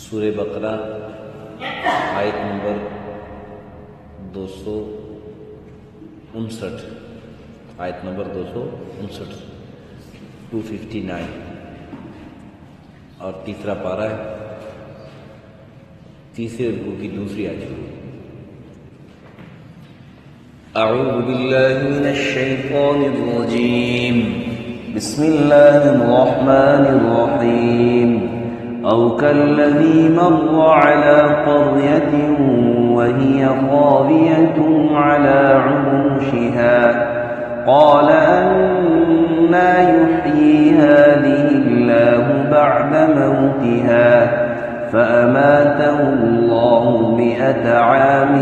سورہ بقرہ آیت نمبر 259، آیت نمبر 259 اور تیسرا پارہ ہے، تیسرے رکوع کی دوسری آیت۔ اعوذ باللہ من الشیطان الرجیم، بسم اللہ الرحمن الرحیم۔ او كالذي مر على قرية وهي خاوية على عروشها قال أنى يحيي هذه الله بعد موتها فأماته الله 100 عام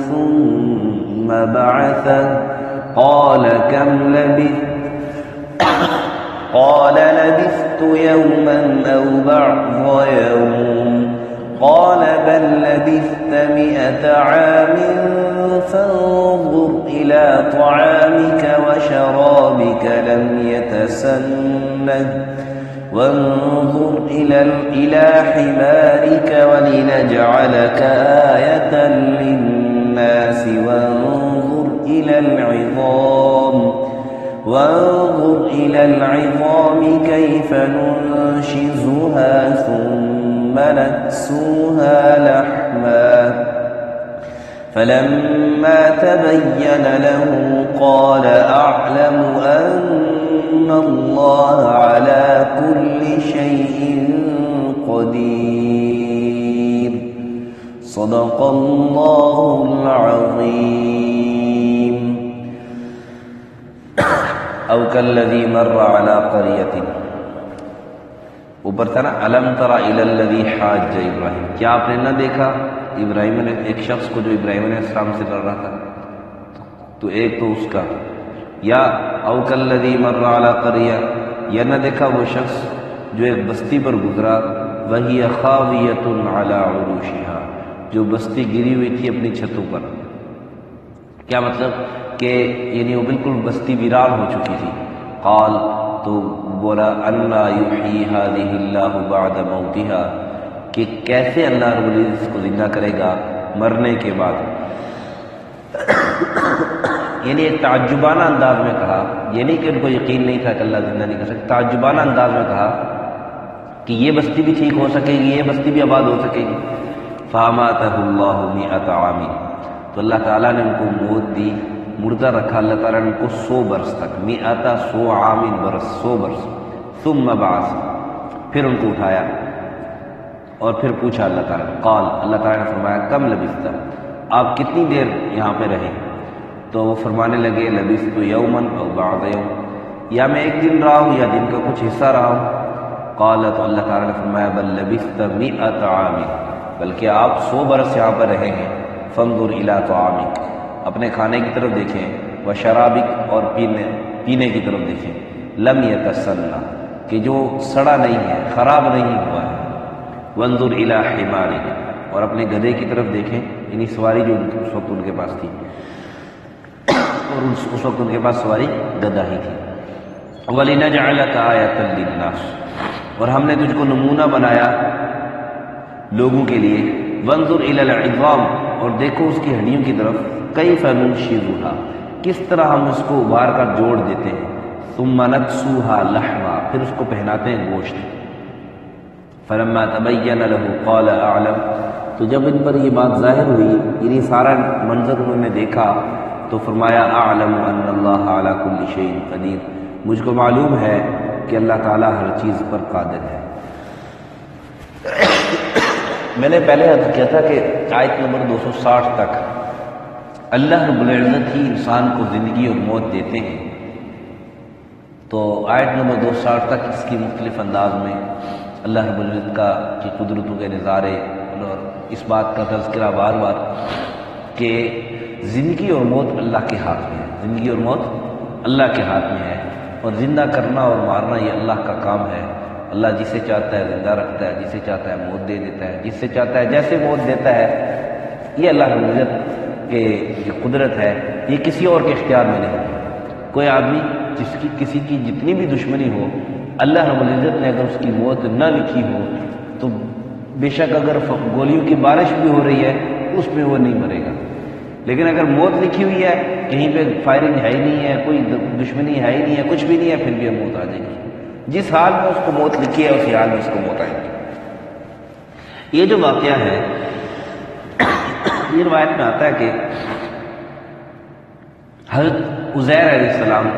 ثم بعثه قال كم لبثت؟ قال لبثت يوما أو بعض يوم قال بل لبثت 100 عام فانظر إلى طعامك وشرابك لم يتسنه وانظر إلى حمارك ولنجعلك آية للناس وانظر إلى العظام كيف ننشزها ثم نكسوها لحما فلما تبين له قال أعلم أن الله على كل شيء قدير صدق الله العظيم۔ او کالذی مر علی قریۃ، اوپر تھا نا الم تر الی الذی حاج ابراہیم، کیا آپ نے نہ دیکھا ابراہیم نے ایک شخص کو جو ابراہیم علیہ السلام سے لڑ رہا تھا؟ تو ایک تو اس کا، یا او کالذی مر علی قریہ، یا نہ دیکھا وہ شخص جو ایک بستی پر گزرا، وہی خاویۃ علی عروشها، جو بستی گری ہوئی تھی اپنی چھتوں پر۔ کیا مطلب کہ یعنی وہ بالکل بستی ویران ہو چکی تھی۔ قال، تو بولا انا یحیی ہذہ اللہ بعد موتها، کہ کیسے اللہ رب العزت اس کو زندہ کرے گا مرنے کے بعد۔ یعنی ایک تعجبانہ انداز میں کہا، یعنی کہ ان کو یقین نہیں تھا کہ اللہ زندہ نہیں کر سکتا، تعجبانہ انداز میں کہا کہ یہ بستی بھی ٹھیک ہو سکے گی، یہ بستی بھی آباد ہو سکے گی۔ فاماتہ اللہ 100 عام، تو اللہ تعالیٰ نے ان کو موت دی، مردہ رکھا اللہ تعالیٰ نے ان کو 100 برس تک، 100 عام برس، 100 برس۔ ثم بعث، پھر ان کو اٹھایا اور پھر پوچھا اللہ تعالیٰ، قال، اللہ تعالیٰ نے فرمایا کم لبثت، آپ کتنی دیر یہاں پہ رہے؟ تو وہ فرمانے لگے لبثت یوما او بعض یوم، یا میں ایک دن رہا ہوں یا دن کا کچھ حصہ رہا ہوں۔ قال، تو اللہ تعالیٰ نے فرمایا بل لبثت 100 عام، بلکہ آپ 100 برس یہاں پر رہے ہیں۔ فانظر الی طعامک، اپنے کھانے کی طرف دیکھیں، وشرابک، اور پینے کی طرف دیکھیں، لم یتسنہ، کہ جو سڑا نہیں ہے، خراب نہیں ہوا ہے۔ وانظر الی حمارک، اور اپنے گدھے کی طرف دیکھیں، یعنی سواری جو اس وقت ان کے پاس تھی، اور اس وقت ان کے پاس سواری گدھا ہی تھی۔ وَلِنَجْعَلَكَ آیَةً لِلنَّاسِ، اور ہم نے تجھ کو نمونہ بنایا لوگوں کے لیے۔ وانظر الی العظام، اور دیکھو اس کی ہڈیوں کی طرف، کیف ننشزها، کس طرح ہم اس کو ابھار کر جوڑ دیتے ہیں۔ ثم نکسوها لحما، پھر اس کو پہناتے ہیں گوشت۔ فلما تبین له قال اعلم، تو جب ان پر یہ بات ظاہر ہوئی، یعنی سارا منظر انہوں نے دیکھا، تو فرمایا اعلم ان اللہ علی کل شیء قدیر، مجھ کو معلوم ہے کہ اللہ تعالیٰ ہر چیز پر قادر ہے۔ میں نے پہلے عرض کیا تھا کہ آیت نمبر 260 تک اللہ رب العزت ہی انسان کو زندگی اور موت دیتے ہیں، تو آیت نمبر 260 تک اس کی مختلف انداز میں اللہ رب العزت کی قدرتوں کے نظارے اور اس بات کا تذکرہ بار بار کہ زندگی اور موت اللہ کے ہاتھ میں ہے، زندگی اور موت اللہ کے ہاتھ میں ہے، اور زندہ کرنا اور مارنا یہ اللہ کا کام ہے۔ اللہ جسے چاہتا ہے زندہ رکھتا ہے، جسے چاہتا ہے موت دے دیتا ہے، جس سے چاہتا ہے جیسے موت دیتا ہے۔ یہ اللہ رب العزت کہ جو قدرت ہے یہ کسی اور کے اختیار میں نہیں۔ کوئی آدمی کسی کی جتنی بھی دشمنی ہو، اللہ رب العزت نے اگر اس کی موت نہ لکھی ہو تو بے شک اگر گولیوں کی بارش بھی ہو رہی ہے اس میں وہ نہیں مرے گا، لیکن اگر موت لکھی ہوئی ہے، کہیں پہ فائرنگ ہے ہی نہیں ہے، کوئی دشمنی ہے ہی نہیں ہے، کچھ بھی نہیں ہے، پھر بھی موت آ جائے گی۔ جس حال میں اس کو موت لکھی ہے اسی حال میں اس کو موت آئے گی۔ یہ جو واقعہ ہے یہ روایت میں آتا ہے کہ حضرت عزیر علیہ السلام،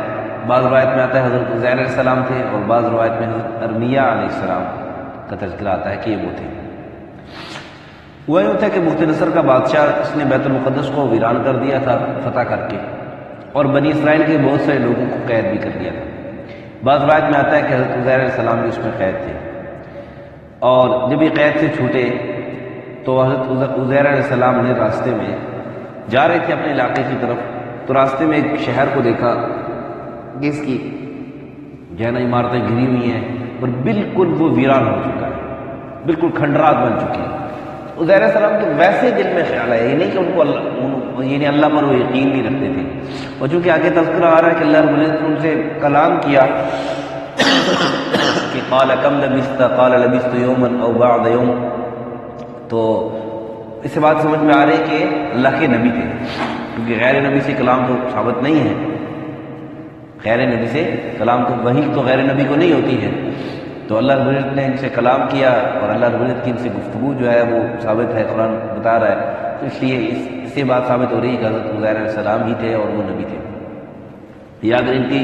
بعض روایت میں آتا ہے حضرت عزیر علیہ السلام تھے، اور بعض روایت میں حضرت ارمیہ علیہ السلام کا تذکرہ آتا ہے کہ یہ وہ تھے۔ ہوا یوں تھا کہ بخت نصر کا بادشاہ، اس نے بیت المقدس کو ویران کر دیا تھا فتح کر کے، اور بنی اسرائیل کے بہت سے لوگوں کو قید بھی کر دیا تھا۔ بعض روایت میں آتا ہے کہ حضرت عزیر علیہ السلام بھی اس میں قید تھے، اور جب یہ قید سے چھوٹے تو حضرت عزیر علیہ السلام نے راستے میں جا رہے تھے اپنے علاقے کی طرف، تو راستے میں ایک شہر کو دیکھا جس کی جو ہے نا عمارتیں گھری ہوئی ہیں اور بالکل وہ ویران ہو چکا ہے، بالکل کھنڈرات بن چکی ہے۔ عزیر علیہ السلام کے ویسے دل میں خیال آیا، یہ نہیں کہ ان کو اللہ پر وہ یقین نہیں رکھتے تھے، اور چونکہ آگے تذکرہ آ رہا ہے کہ اللہ رب العزت نے ان سے کلام کیا کہ قال کم لبثت قال لبثت یوما او بعض یوم، تو اس سے بات سمجھ میں آ رہی ہے کہ اللہ کے نبی تھے، کیونکہ غیر نبی سے کلام تو ثابت نہیں ہے، غیر نبی سے کلام تو وحی تو غیر نبی کو نہیں ہوتی ہے، تو اللہ رب العزت نے ان سے کلام کیا، اور اللہ رب العزت کی ان سے گفتگو جو ہے وہ ثابت ہے، قرآن بتا رہا ہے، تو اس لیے اس سے بات ثابت ہو رہی ہے کہ حضرت عزیر علیہ السلام ہی تھے اور وہ نبی تھے، یا اگر ان کی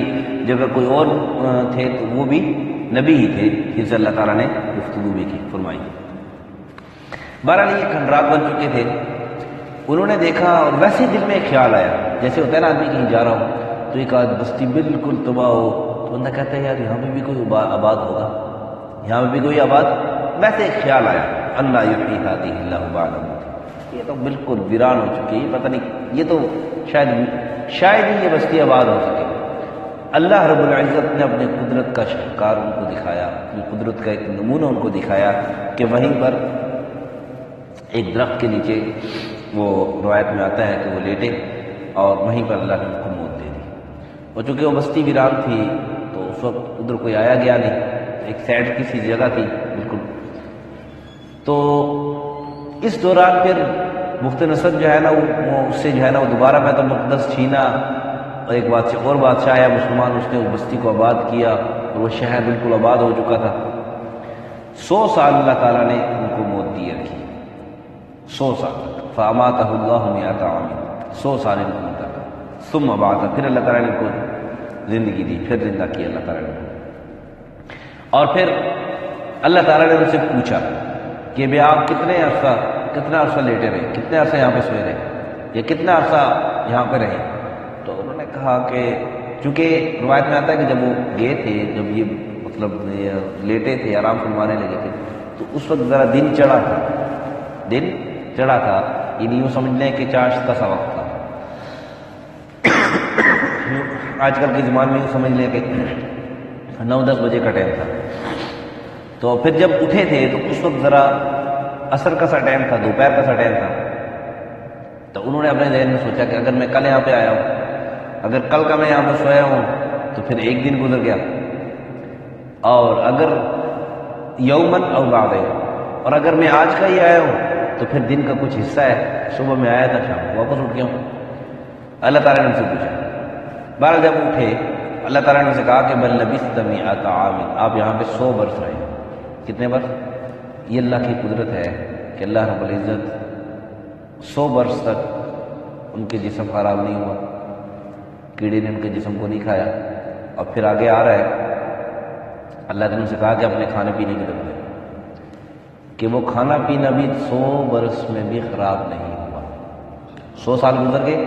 جگہ کوئی اور تھے تو وہ بھی نبی ہی تھے جن سے اللہ تعالیٰ نے گفتگو بھی کی فرمائی۔ بہرحال یہ کھنڈرات بن چکے تھے، انہوں نے دیکھا اور ویسے دل میں ایک خیال آیا، جیسے ہوتا ہے نا آدمی کہیں جا رہا ہو تو ایک آدھ بستی بالکل تباہ ہو تو بندہ کہتا ہے یار یہاں پہ بھی کوئی آباد ہوگا، یہاں پہ بھی کوئی آباد، ویسے ایک خیال آیا اللہ یحیی ہذہ اللہ بعد موتہ، یہ تو بالکل ویران ہو چکی ہے، پتہ نہیں یہ تو شاید ہی یہ بستی آباد ہو سکے۔ اللہ رب العزت نے اپنے قدرت کا شاہکار ان کو دکھایا، اپنی قدرت کا ایک نمونہ ان کو دکھایا کہ وہیں پر ایک درخت کے نیچے، وہ روایت میں آتا ہے کہ وہ لیٹے اور وہیں پر اللہ نے ان کو موت دے دی، اور چونکہ وہ بستی ویران تھی تو اس وقت ادھر کوئی آیا گیا نہیں، ایک سائڈ کی سی جگہ تھی بالکل۔ تو اس دوران پھر بخت نصر جو ہے نا وہ اس سے جو ہے نا وہ دوبارہ بیت المقدس چھینا، اور ایک اور بادشاہ آیا مسلمان، اس نے اس بستی کو آباد کیا اور وہ شہر بالکل آباد ہو چکا تھا۔ 100 سال اللہ تعالیٰ نے ان کو موت دی رکھی، 100 سال تک، فاماتہ اللہ 100 عام، 100 سال ان کو ملتا تھا، ثم بعثہ، پھر اللہ تعالیٰ نے ان کو زندگی دی، پھر زندہ کیا اللہ تعالیٰ نے، اور پھر اللہ تعالیٰ نے ان سے پوچھا کہ بھئی آپ کتنا عرصہ لیٹے رہے، کتنے عرصہ یہاں پہ سوئے رہے، یا کتنا عرصہ یہاں پہ رہے؟ تو انہوں نے کہا کہ چونکہ روایت میں آتا ہے کہ جب وہ گئے تھے، جب یہ مطلب لیٹے تھے، آرام فرمانے لگے تھے، تو اس وقت ذرا دن چڑھا تھا، یعنی یوں سمجھ لیں کہ چاشت کا سا وقت تھا، آج کل کے زمانے میں یوں سمجھ لیں کہ 9-10 بجے کا ٹائم تھا۔ تو پھر جب اٹھے تھے تو اس وقت ذرا عصر کا سا ٹائم تھا، دوپہر کا سا ٹائم تھا، تو انہوں نے اپنے ذہن میں سوچا کہ اگر میں کل یہاں پہ آیا ہوں، اگر کل کا میں یہاں پہ سویا ہوں تو پھر ایک دن گزر گیا، اور اگر یومن او بعد یوم، اور اگر میں آج کا ہی آیا ہوں تو پھر دن کا کچھ حصہ ہے، صبح میں آیا تھا شام کو واپس اٹھ گیا ہوں۔ اللہ تعالیٰ نے ان سے پوچھا، بہرحال جب اٹھے اللہ تعالیٰ نے ان سے کہا کہ بل لبثت 100 عام، آپ یہاں پہ 100 برس رہے۔ کتنے برس؟ یہ اللہ کی قدرت ہے کہ اللہ رب العزت 100 برس تک ان کے جسم خراب نہیں ہوا، کیڑے نے ان کے جسم کو نہیں کھایا، اور پھر آگے آ رہا ہے اللہ نے ان سے کہا کہ اپنے کھانے پینے کی طرف دے، کہ وہ کھانا پینا بھی 100 برس میں بھی خراب نہیں ہوا۔ 100 سال گزر گئے،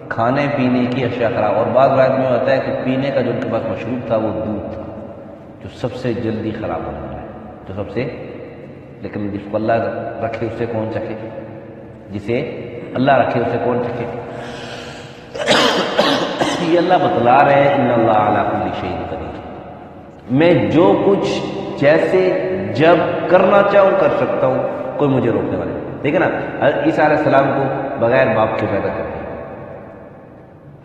کھانے پینے کی اشیاء خراب، اور بعض روایت میں ہوتا ہے کہ پینے کا جو ان کے پاس مشروب تھا وہ دودھ تھا، جو سب سے جلدی خراب ہونے والا ہے، جو سب سے، لیکن جس کو اللہ رکھے اسے کون چکھے، جسے اللہ رکھے اسے کون چکھے۔ یہ اللہ بتلا رہے ہیں ان اللہ علی کل شیء قدیر، میں جو کچھ جیسے جب کرنا چاہوں کر سکتا ہوں، کوئی مجھے روکنے والے نہیں۔ دیکھیں نا حضرت عیسیٰ علیہ السلام کو بغیر باپ کے پیدا کر دیا،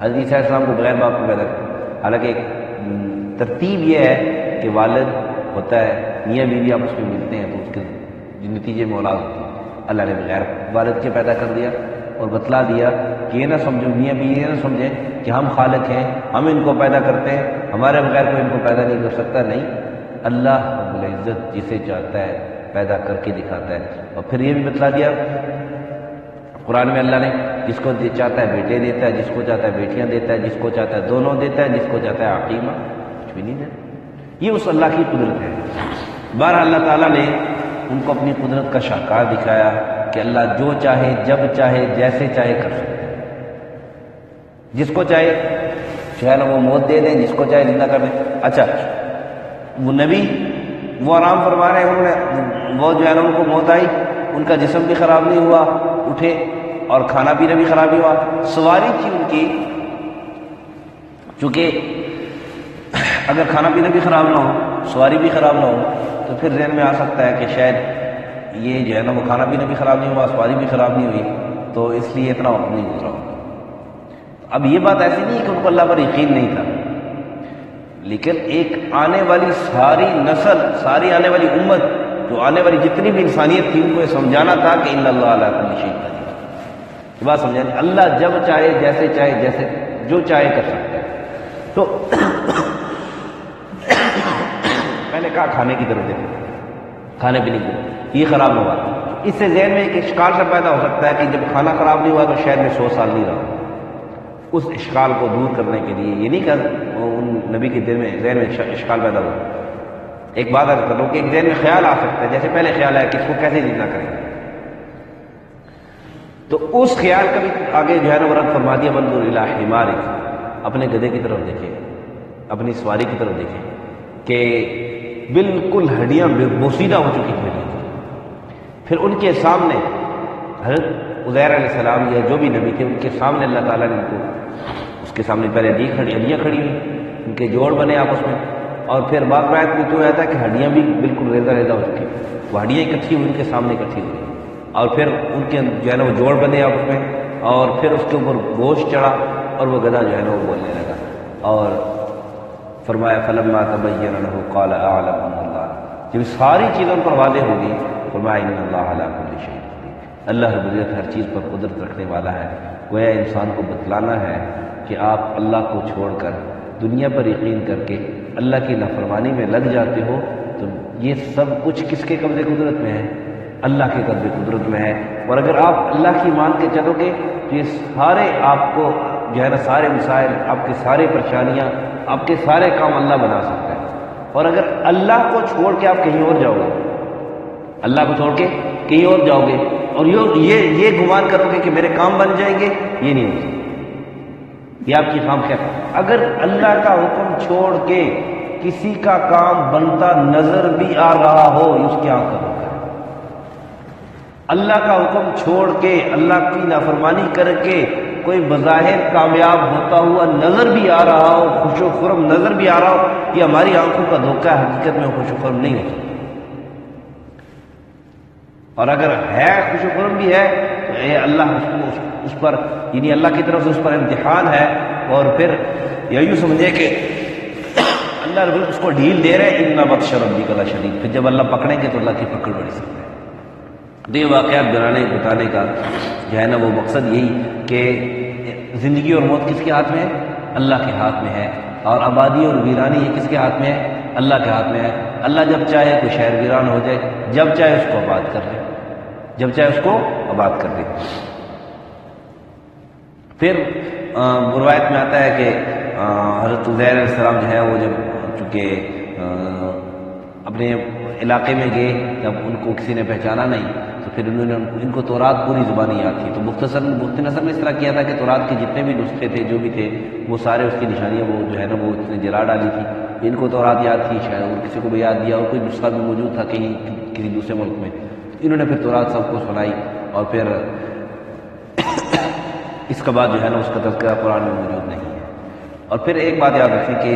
حضرت عیسیٰ علیہ السلام کو بغیر باپ کے پیدا کر دیا، حالانکہ ایک ترتیب یہ ہے کہ والد ہوتا ہے، میاں بیوی آپس میں ملتے ہیں تو اس کے نتیجے میں اولاد ہوتی ہے۔ اللہ نے بغیر والد کے پیدا کر دیا اور بتلا دیا کہ یہ نہ سمجھو، میاں بھی یہ نہ سمجھیں کہ ہم خالق ہیں، ہم ان کو پیدا کرتے ہیں، ہمارے بغیر کوئی ان کو پیدا نہیں کر سکتا۔ نہیں، اللہ رب العزت جسے چاہتا ہے پیدا کر کے دکھاتا ہے۔ اور پھر یہ بھی بتلا دیا قرآن میں اللہ نے، جس کو چاہتا ہے بیٹے دیتا ہے، جس کو چاہتا ہے بیٹیاں دیتا ہے، جس کو چاہتا ہے دونوں دیتا ہے، جس کو چاہتا ہے عقیمہ، کچھ بھی نہیں دیتا۔ یہ اس اللہ کی قدرت ہے۔ بہرحال اللہ تعالیٰ نے ان کو اپنی قدرت کا شاہکار دکھایا کہ اللہ جو چاہے جب چاہے جیسے چاہے کر سکتے ہیں۔ جس کو چاہے جو ہے نا وہ موت دے دیں، جس کو چاہے زندہ کر دیں۔ اچھا، وہ نبی وہ آرام فرما رہے ہیں، انہوں نے وہ جو ہے نا ان کو موت آئی، ان کا جسم بھی خراب نہیں ہوا، اٹھے اور کھانا پینا بھی خراب نہیں ہوا، سواری تھی ان کی، چونکہ اگر کھانا پینا بھی خراب نہ ہو، سواری بھی خراب نہ ہو، تو پھر ذہن میں آ سکتا ہے کہ شاید یہ جو ہے نا وہ کھانا پینا بھی خراب نہیں ہوا، سواری بھی خراب نہیں ہوئی، تو اس لیے اتنا وقت نہیں گزرا ہوگا۔ اب یہ بات ایسی نہیں ہے کہ ان کو اللہ پر یقین نہیں تھا، لیکن ایک آنے والی ساری نسل، ساری آنے والی امت، جو آنے والی جتنی بھی انسانیت تھی، ان کو یہ سمجھانا تھا کہ ان اللہ علی کل شیء قدیر۔ یہ بات سمجھانی، اللہ جب چاہے جیسے چاہے جیسے جو چاہے کر سکتا ہے۔ تو میں نے کہا کھانے کی طرف دیکھو، کھانے پینے کی، یہ خراب نہ ہوا۔ اس سے ذہن میں ایک اشکال سا پیدا ہو سکتا ہے کہ جب کھانا خراب نہیں ہوا تو شاید میں 100 سال نہیں رہا۔ اس اشکال کو دور کرنے کے لیے یہ نہیں کہ ان نبی کے دل میں ذہن میں اشکال پیدا ہوا۔ ایک بات عرض کر لوں کہ ایک ذہن میں خیال آ سکتا ہے، جیسے پہلے خیال آیا کہ اس کو کیسے زندہ کریں، تو اس خیال کا بھی آگے جو ہے نا وہ رد فرما دیا، بنظر الی حمارک، اپنے گدھے کی طرف دیکھیں، اپنی سواری کی طرف دیکھیں کہ بالکل ہڈیاں بوسیدہ ہو چکی تھیں۔ پھر ان کے سامنے حضرت عزیر علیہ السلام یا جو بھی نبی تھے، ان کے سامنے اللہ تعالیٰ نے ان کو، اس کے سامنے پہلے ہڈیاں کھڑی ہوئی، ان کے جوڑ بنے آپس میں، اور پھر بعض روایت میں تو آتا ہے کہ ہڈیاں بھی بالکل ریزہ ریزہ ہو چکی، وہ ہڈیاں اکٹھی ہوئی ان کے سامنے اکٹھی ہوئی، اور پھر ان کے جو ہے نا وہ جوڑ بنے آپس میں، اور پھر اس کے اوپر گوشت چڑھا اور وہ گدھا جو ہے نا وہ بولنے لگا، اور فرمایا فلما تبین له قال اعلم ان اللہ، جب ساری چیزوں پر واضح ہوگی فرمایا ان اللہ علی کل شیء قدیر، اللہ رب العزت ہر چیز پر قدرت رکھنے والا ہے۔ گویا انسان کو بتلانا ہے کہ آپ اللہ کو چھوڑ کر دنیا پر یقین کر کے اللہ کی نافرمانی میں لگ جاتے ہو، تو یہ سب کچھ کس کے قبضے قدرت میں ہے؟ اللہ کے قبضے قدرت میں ہے۔ اور اگر آپ اللہ کی مان کے چلو گے تو یہ سارے آپ کو جو ہے نا سارے مسائل، آپ کی ساری پریشانیاں، آپ کے سارے کام اللہ بنا سکتا ہے۔ اور اگر اللہ کو چھوڑ کے آپ کہیں اور جاؤ گے، اللہ کو چھوڑ کے کہیں اور جاؤ گے اور یہ گمان کرو گے کہ میرے کام بن جائیں گے، یہ نہیں ہو سکتا، یہ آپ کی خام خیر۔ اگر اللہ کا حکم چھوڑ کے کسی کا کام بنتا نظر بھی آ رہا ہو، اس کی آنکھ کا دھوکہ ہے۔ اللہ کا حکم چھوڑ کے اللہ کی نافرمانی کر کے کوئی بظاہر کامیاب ہوتا ہوا نظر بھی آ رہا ہو، خوش و خرم نظر بھی آ رہا ہو، یہ ہماری آنکھوں کا دھوکہ ہے، حقیقت میں خوش و خرم نہیں ہو سکتا۔ اور اگر ہے خوش و خرم بھی ہے تو اے اللہ اس پر یعنی اللہ کی طرف سے اس پر امتحان ہے، اور پھر یوں سمجھے کہ اللہ رب اس کو ڈھیل دے رہے ہیں، ان بطش ربک لشدید، پھر جب اللہ پکڑیں گے تو اللہ کی پکڑ بڑی سکتے ہیں۔ تو یہ واقعات بتانے کا جو ہے نا وہ مقصد یہی کہ زندگی اور موت کس کے ہاتھ میں ہے؟ اللہ کے ہاتھ میں ہے، اور آبادی اور ویرانی یہ کس کے ہاتھ میں ہے؟ اللہ کے ہاتھ میں ہے۔ اللہ جب چاہے کوئی شہر ویران ہو جائے، جب چاہے اس کو آباد کر لے، جب چاہے اس کو آباد کر دے۔ پھر روایت میں آتا ہے کہ حضرت عزیر علیہ السلام جو ہے وہ جب چونکہ اپنے علاقے میں گئے، جب ان کو کسی نے پہچانا نہیں تو پھر انہوں نے ان کو تورات پوری زبانی یاد تھی، تو مختصر نے اس طرح کیا تھا کہ تورات کے جتنے بھی نسخے تھے جو بھی تھے وہ سارے اس کی نشانیاں وہ جو ہے نا وہ اس نے جلا ڈالی تھی۔ ان کو تورات یاد تھی، شاید اور کسی کو بھی یاد دیا، اور کوئی نسخہ بھی موجود تھا کہیں کسی دوسرے ملک میں، انہوں نے پھر تورات سب کو سنائی، اور پھر اس کے بعد جو ہے نا اس کا تذکرہ قرآن میں موجود نہیں ہے۔ اور پھر ایک بات یاد رکھیں کہ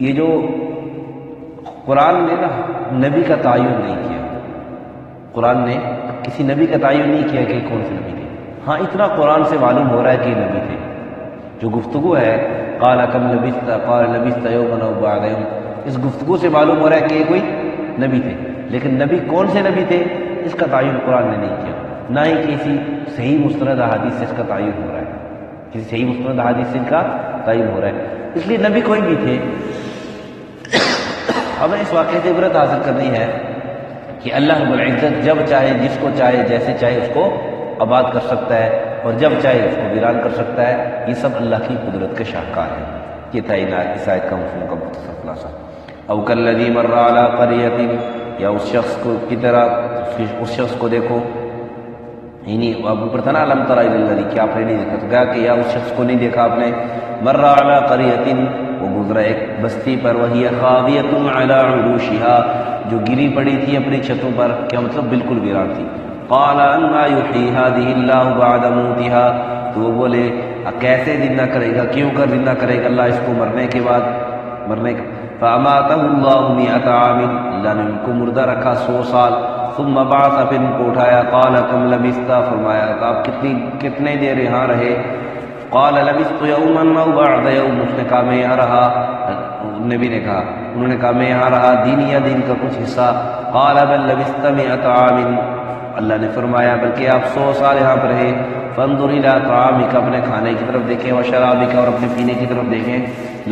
یہ جو قرآن نے نا نبی کا تعین نہیں کیا، قرآن نے کسی نبی کا تعین نہیں کیا کہ کون سے نبی تھے۔ ہاں اتنا قرآن سے معلوم ہو رہا ہے کہ یہ نبی تھے، جو گفتگو ہے قال کم لبثت قال لبثت یوما او بعض یوم، اس گفتگو سے معلوم ہو رہا ہے کہ یہ کوئی نبی تھے۔ لیکن نبی کون سے نبی تھے اس کا تعین قرآن نے نہیں کیا، نہ ہی کسی صحیح مستند احادیث سے اس کا تعین ہو رہا ہے، کسی صحیح مستند احادیث سے ان کا تعین ہو رہا ہے، اس لیے نبی کوئی بھی تھے۔ ہمیں اس واقعے سے عبرت حاصل کرنی ہے کہ اللہ رب العزت جب چاہے جس کو چاہے جیسے چاہے اس کو آباد کر سکتا ہے، اور جب چاہے اس کو ویران کر سکتا ہے، یہ سب اللہ کی قدرت کے شاہکار ہیں۔ یہ تھا اس آیت کا مفہوم کا مختصر خلاصہ۔ او کالذی مر علی قریۃ، یا اس شخص کو کی طرح اس شخص کو دیکھو، یعنی اب اوپر تھا نا الم تر الی الذی، کہ آپ نے نہیں دیکھا، تو کہا کہ یا اس شخص کو نہیں دیکھا آپ نے، مر علی قریۃ، وہ گزرا ایک بستی پر، وہی خاویۃ علی عروشها، جو گری پڑی تھی اپنی چھتوں پر، کیا مطلب بالکل ویران تھی۔ قال انا یحیی هذه اللہ بعد موتها، تو وہ بولے کیسے زندہ کرے گا، کیوں کر زندہ کرے گا اللہ اس کو مرنے کے بعد، مرنے کا۔ فاماتہ اللہ 100 عام، اللہ نے ان کو مردہ رکھا 100 سال، ثم بعث، پھر ان کو اٹھایا، قال کم لبثت، فرمایا کہ آپ کتنے دیر یہاں رہے، قال لبثت یوما او بعض یوم، اس نے کہا میں یہاں رہا، نبی نے کہا، انہوں نے کہا میں یہاں رہا دن یا دن کا کچھ حصہ، قال بل لبثت 100 عام، اللہ نے فرمایا بلکہ آپ 100 سال یہاں پر رہے، فانظر الی طعامک، اپنے کھانے کی طرف دیکھیں، وشرابک، اور اپنے پینے کی طرف دیکھیں،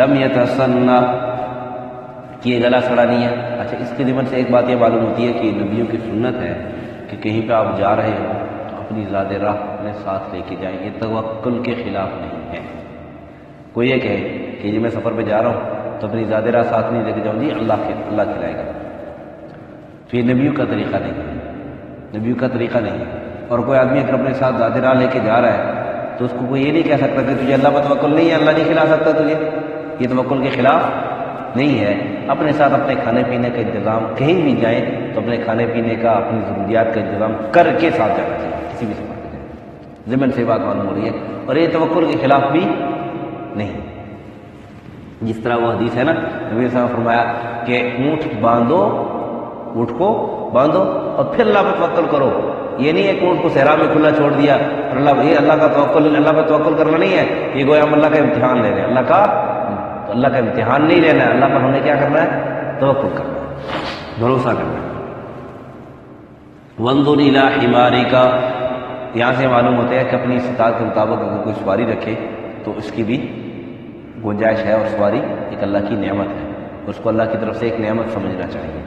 لم یتسنہ، کہ یہ گلا سڑا نہیں ہے۔ اچھا، اس کے ضمن سے ایک بات یہ معلوم ہوتی ہے کہ نبیوں کی سنت ہے کہ کہیں پہ آپ جا رہے ہو تو اپنی ذات راہ اپنے ساتھ لے کے جائیں، یہ توکل کے خلاف نہیں ہے۔ کوئی یہ کہے کہ جی میں سفر پہ جا رہا ہوں تو اپنی ذات راہ ساتھ نہیں لے کے جاؤں، جی اللہ کھلائے گا، تو یہ نبیوں کا طریقہ نہیں ہے، نبیوں کا طریقہ نہیں ہے۔ اور کوئی آدمی اگر اپنے ساتھ ذات راہ لے کے جا رہا ہے تو اس کو کوئی یہ نہیں کہہ سکتا کہ تجھے اللہ پر توکل نہیں ہے، اللہ نہیں کھلا سکتا تجھے، یہ توکل کے خلاف نہیں ہے۔ اپنے ساتھ اپنے کھانے پینے کا انتظام، کہیں بھی جائیں تو اپنے کھانے پینے کا، اپنی ضروریات کا انتظام کر کے ساتھ جانا چاہیے، کسی بھی سفر پہ جائیں، ضمن سے بات معلوم ہو رہی ہے، اور یہ توکل کے خلاف بھی نہیں۔ جس طرح وہ حدیث ہے نا، نبی صلی اللہ علیہ وسلم نے فرمایا کہ اونٹ باندھو، اونٹ کو باندھو اور پھر اللہ پر توکل کرو، یہ نہیں ہے کہ اونٹ کو صحرا میں کھلا چھوڑ دیا اور اللہ کا توکل، اللہ پر توکل کرنا نہیں ہے، یہ گویا ہم اللہ کا امتحان لے رہے ہیں، اللہ کا امتحان نہیں لینا ہے، اللہ پر ہمیں کیا کرنا ہے، توکل کرنا ہے، بھروسہ کرنا ہے۔ وانظر الی حمارک، یہاں سے معلوم ہوتا ہے کہ اپنی استطاعت کے مطابق اگر کوئی سواری رکھے تو اس کی بھی گنجائش ہے، اور سواری ایک اللہ کی نعمت ہے، اس کو اللہ کی طرف سے ایک نعمت سمجھنا چاہیے۔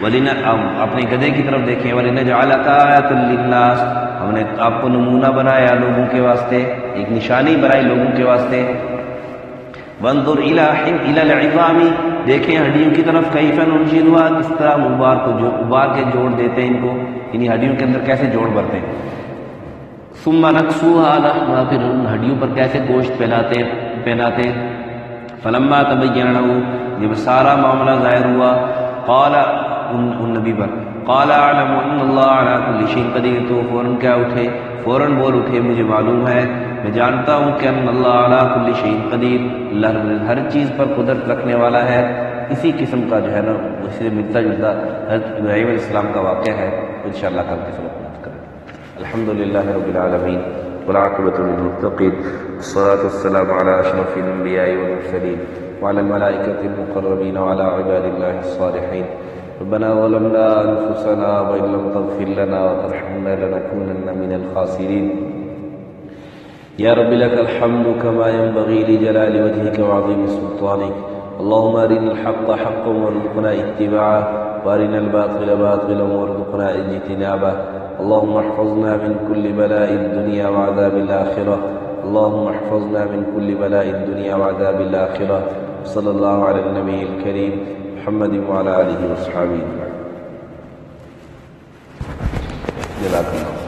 اپنے گدھے کی طرف دیکھیں، وَلِنَجْعَلَكَ آیَةً لِلنَّاسِ، ہم نے آپ کو نمونہ بنایا لوگوں کے واسطے، ایک نشانی بنائی لوگوں کے واسطے۔ وانظر الی العظام، دیکھیں ہڈیوں کی طرف، کیف ننشزها، کس طرح ابار کے جوڑ دیتے ہیں ان کو، یعنی ہڈیوں کے اندر کیسے جوڑ بھرتے ہیں۔ ثم نکسوها لحما، پھر ان ہڈیوں پر کیسے گوشت پہناتے۔ فلما تبین له، جب سارا معاملہ ظاہر ہوا، قال، ان نبی پر، قال اعلم ان اللہ علی کل شیء قدیر، تو فوراً کیا اٹھے، فوراً بول اٹھے، مجھے معلوم ہے، میں جانتا ہوں کہ ان اللہ علی کل شیء قدیر، اللہ ہر چیز پر قدرت رکھنے والا ہے۔ اسی قسم کا جو ہے نا، اس سے ملتا جلتا حضرت ابراہیم علیہ السلام کا واقعہ ہے، انشاءاللہ کل کے سبق میں کریں۔ الحمدللہ رب العالمین والعاقبۃ للمتقین، والصلاۃ والسلام علی اشرف الانبیاء والمرسلین وعلى الملائکۃ المقربین وعلى عباد اللہ الصالحین۔ ربنا ظلمنا انفسنا وان لم تغفر لنا وترحمنا لنكونن من الخاسرین۔ یا رب لك الحمد كما ينبغي لجلال وجهك وعظيم سلطانك، اللهم ارنا الحق حقا وارزقنا اتباعه، وارنا الباطل باطلا وارزقنا اجتنابه، اللهم احفظنا من كل بلاء الدنيا وعذاب الآخرة، اللهم احفظنا من كل بلاء الدنيا وعذاب الآخرة، صلى الله على النبي الكريم محمد وعلى آله وصحبه أجمعين۔ جزاك الله۔